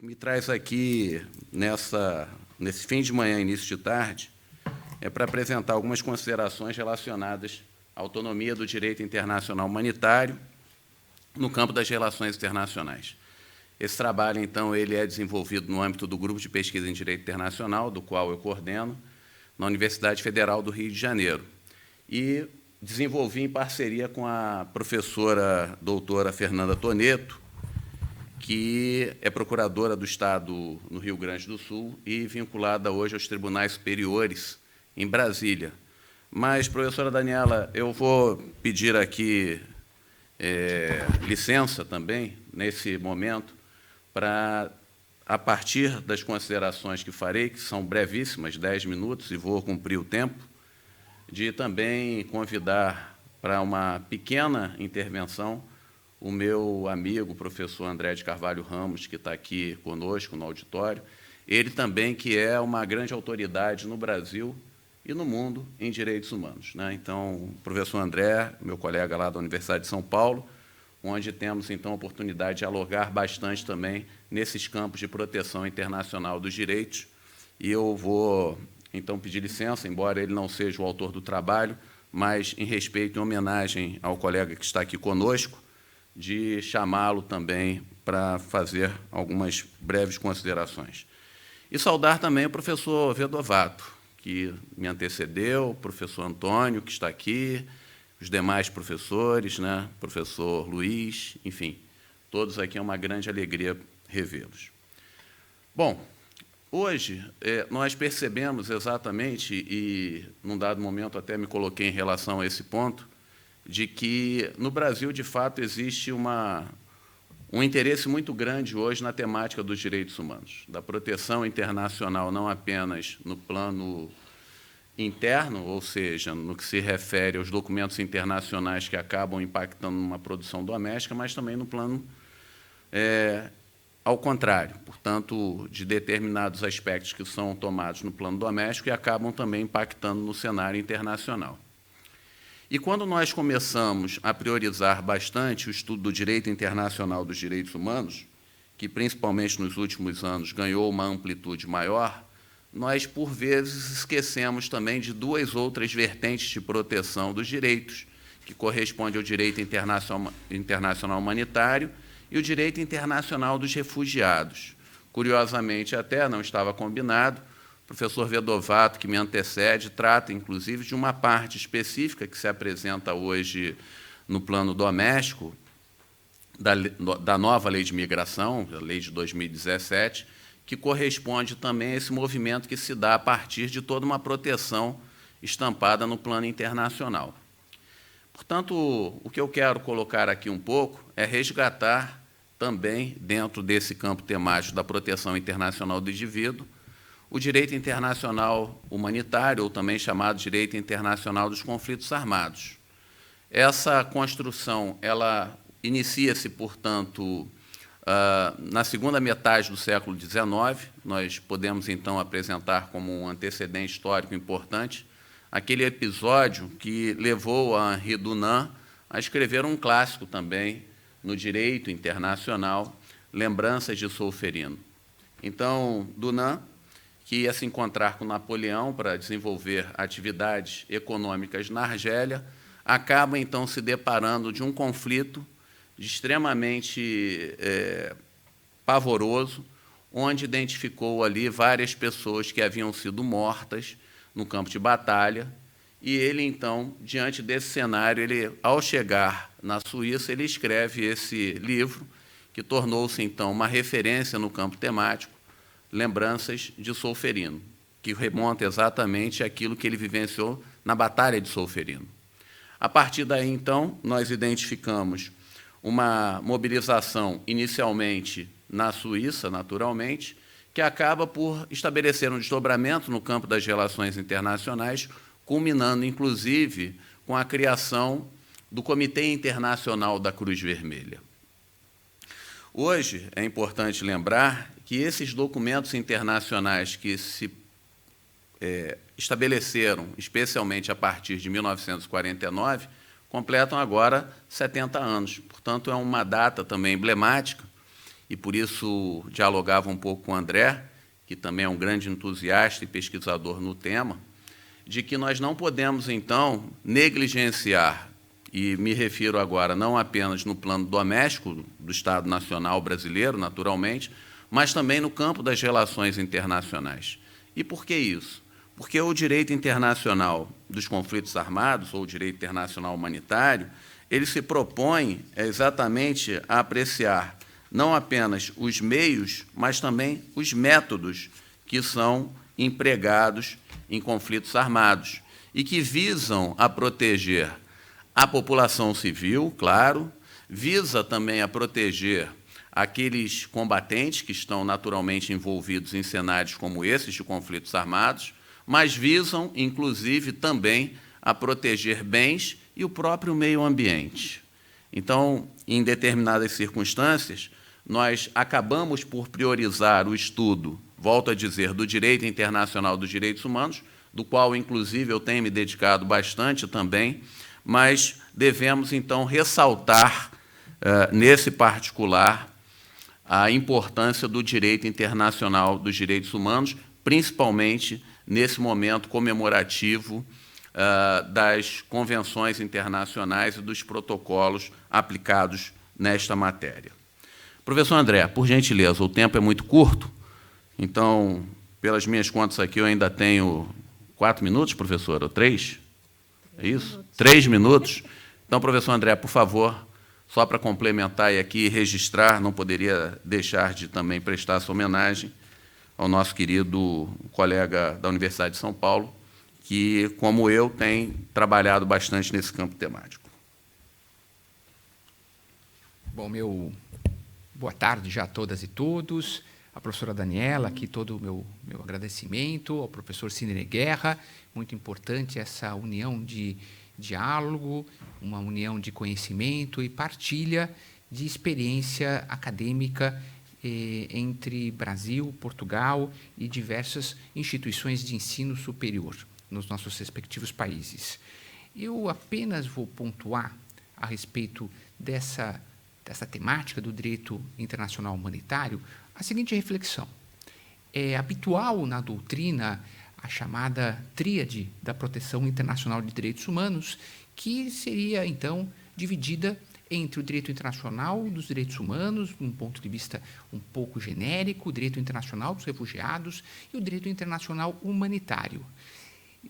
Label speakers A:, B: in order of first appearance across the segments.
A: me traz aqui, nesse fim de manhã, início de tarde, é para apresentar algumas considerações relacionadas à autonomia do direito internacional humanitário no campo das relações internacionais. Esse trabalho, então, ele é desenvolvido no âmbito do Grupo de Pesquisa em Direito Internacional, do qual eu coordeno, na Universidade Federal do Rio de Janeiro. E desenvolvi em parceria com a professora doutora Fernanda Toneto, que é procuradora do Estado no Rio Grande do Sul e vinculada hoje aos tribunais superiores em Brasília. Mas, professora Daniela, eu vou pedir aqui licença também, nesse momento, para, a partir das considerações que farei, que são brevíssimas, 10 minutos, e vou cumprir o tempo, de também convidar para uma pequena intervenção o meu amigo, professor André de Carvalho Ramos, que está aqui conosco no auditório, ele também que é uma grande autoridade no Brasil e no mundo em direitos humanos, né? Então, o professor André, meu colega lá da Universidade de São Paulo, onde temos, então, a oportunidade de dialogar bastante também nesses campos de proteção internacional dos direitos, e eu vou, então, pedir licença, embora ele não seja o autor do trabalho, mas, em respeito e homenagem ao colega que está aqui conosco, de chamá-lo também para fazer algumas breves considerações. E saudar também o professor Vedovato, que me antecedeu, o professor Antônio, que está aqui, os demais professores, né, professor Luiz, enfim, todos aqui é uma grande alegria revê-los. Bom, hoje nós percebemos exatamente, e num dado momento até me coloquei em relação a esse ponto, de que no Brasil, de fato, existe um interesse muito grande hoje na temática dos direitos humanos, da proteção internacional, não apenas no plano interno, ou seja, no que se refere aos documentos internacionais que acabam impactando numa produção doméstica, mas também no plano ao contrário, portanto, de determinados aspectos que são tomados no plano doméstico e acabam também impactando no cenário internacional. E quando nós começamos a priorizar bastante o estudo do direito internacional dos direitos humanos, que principalmente nos últimos anos ganhou uma amplitude maior, nós, por vezes, esquecemos também de duas outras vertentes de proteção dos direitos, que corresponde ao direito internacional humanitário e o direito internacional dos refugiados. Curiosamente, até não estava combinado, o professor Vedovato, que me antecede, trata, inclusive, de uma parte específica que se apresenta hoje no plano doméstico, da nova lei de migração, a lei de 2017, que corresponde também a esse movimento que se dá a partir de toda uma proteção estampada no plano internacional. Portanto, o que eu quero colocar aqui um pouco é resgatar também, dentro desse campo temático da proteção internacional do indivíduo, o direito internacional humanitário, ou também chamado direito internacional dos conflitos armados. Essa construção ela inicia-se, portanto, na segunda metade do século XIX. Nós podemos, então, apresentar como um antecedente histórico importante aquele episódio que levou a Henri Dunant a escrever um clássico também no direito internacional, Lembranças de Solferino. Então, Dunant, que ia se encontrar com Napoleão para desenvolver atividades econômicas na Argélia, acaba, então, se deparando de um conflito extremamente pavoroso, onde identificou ali várias pessoas que haviam sido mortas no campo de batalha, e ele, então, diante desse cenário, ao chegar na Suíça, ele escreve esse livro, que tornou-se, então, uma referência no campo temático, Lembranças de Solferino, que remonta exatamente àquilo que ele vivenciou na Batalha de Solferino. A partir daí, então, nós identificamos uma mobilização, inicialmente na Suíça, naturalmente, que acaba por estabelecer um desdobramento no campo das relações internacionais, culminando, inclusive, com a criação do Comitê Internacional da Cruz Vermelha. Hoje, é importante lembrar que esses documentos internacionais que se estabeleceram, especialmente a partir de 1949, completam agora 70 anos. Portanto, é uma data também emblemática e por isso dialogava um pouco com o André, que também é um grande entusiasta e pesquisador no tema, de que nós não podemos, então, negligenciar, e me refiro agora não apenas no plano doméstico do Estado Nacional brasileiro, naturalmente, mas também no campo das relações internacionais. E por que isso? Porque o direito internacional dos conflitos armados, ou o direito internacional humanitário, ele se propõe exatamente a apreciar não apenas os meios, mas também os métodos que são empregados em conflitos armados e que visam a proteger a população civil, claro, visa também a proteger aqueles combatentes que estão naturalmente envolvidos em cenários como esses de conflitos armados, mas visam, inclusive, também a proteger bens e o próprio meio ambiente. Então, em determinadas circunstâncias, nós acabamos por priorizar o estudo, volto a dizer, do direito internacional dos direitos humanos, do qual, inclusive, eu tenho me dedicado bastante também, mas devemos, então, ressaltar, nesse particular, a importância do direito internacional dos direitos humanos, principalmente nesse momento comemorativo das convenções internacionais e dos protocolos aplicados nesta matéria. Professor André, por gentileza, o tempo é muito curto, então, pelas minhas contas aqui, eu ainda tenho 4 minutos, professor, ou 3? É isso? 3 minutos. Então, professor André, por favor, só para complementar e aqui registrar, não poderia deixar de também prestar essa homenagem ao nosso querido colega da Universidade de São Paulo, que, como eu, tem trabalhado bastante nesse campo temático.
B: Bom, boa tarde já a todas e todos. A professora Daniela, aqui todo o meu agradecimento, ao professor Sidney Guerra, muito importante essa união de diálogo, uma união de conhecimento e partilha de experiência acadêmica entre Brasil, Portugal e diversas instituições de ensino superior nos nossos respectivos países. Eu apenas vou pontuar a respeito dessa temática do direito internacional humanitário a seguinte reflexão. É habitual na doutrina a chamada tríade da proteção internacional de direitos humanos, que seria, então, dividida entre o direito internacional dos direitos humanos, um ponto de vista um pouco genérico, o direito internacional dos refugiados e o direito internacional humanitário.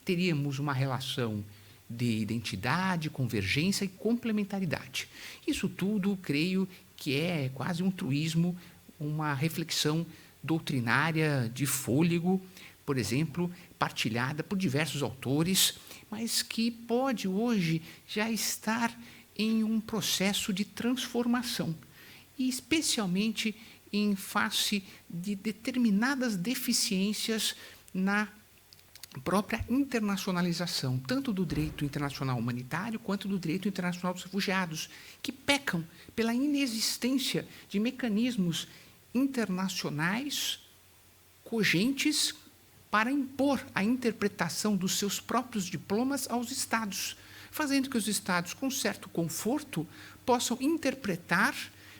B: Teríamos uma relação de identidade, convergência e complementaridade. Isso tudo, creio que é quase um truísmo, uma reflexão doutrinária de fôlego, por exemplo, partilhada por diversos autores, mas que pode hoje já estar em um processo de transformação, e especialmente em face de determinadas deficiências na própria internacionalização, tanto do direito internacional humanitário quanto do direito internacional dos refugiados, que pecam pela inexistência de mecanismos internacionais cogentes para impor a interpretação dos seus próprios diplomas aos Estados, fazendo que os Estados, com certo conforto, possam interpretar,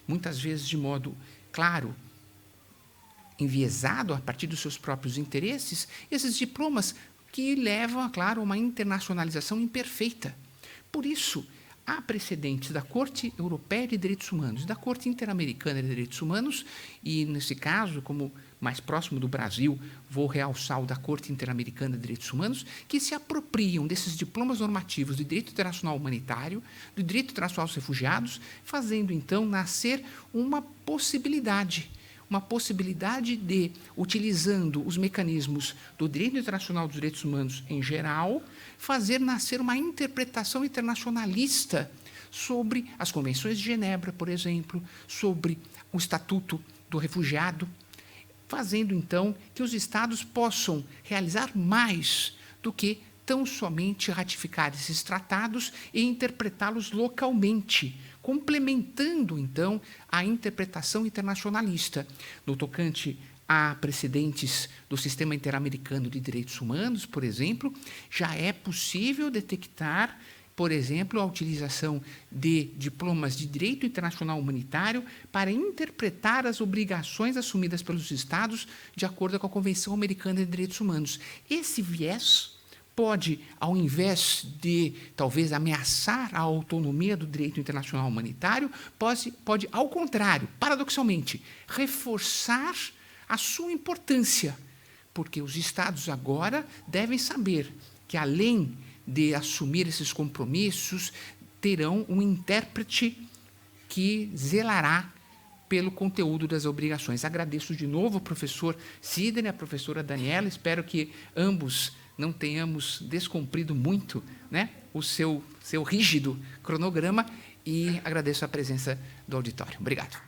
B: muitas vezes de modo claro, enviesado a partir dos seus próprios interesses, esses diplomas que levam, claro, a uma internacionalização imperfeita. Por isso, há precedentes da Corte Europeia de Direitos Humanos, da Corte Interamericana de Direitos Humanos, e, nesse caso, como mais próximo do Brasil, vou realçar o da Corte Interamericana de Direitos Humanos, que se apropriam desses diplomas normativos de direito internacional humanitário, do direito internacional dos refugiados, fazendo, então, nascer uma possibilidade de, utilizando os mecanismos do direito internacional dos direitos humanos em geral, fazer nascer uma interpretação internacionalista sobre as convenções de Genebra, por exemplo, sobre o Estatuto do Refugiado, fazendo, então, que os Estados possam realizar mais do que tão somente ratificar esses tratados e interpretá-los localmente, complementando, então, a interpretação internacionalista. No tocante a precedentes do Sistema Interamericano de Direitos Humanos, por exemplo, já é possível detectar por exemplo, a utilização de diplomas de direito internacional humanitário para interpretar as obrigações assumidas pelos Estados de acordo com a Convenção Americana de Direitos Humanos. Esse viés pode, ao invés de, talvez, ameaçar a autonomia do direito internacional humanitário, pode, ao contrário, paradoxalmente, reforçar a sua importância, porque os Estados agora devem saber que, além de assumir esses compromissos, terão um intérprete que zelará pelo conteúdo das obrigações. Agradeço de novo ao professor Sidney, à professora Daniela, espero que ambos não tenhamos descumprido muito, né, o seu rígido cronograma, e agradeço a presença do auditório. Obrigado.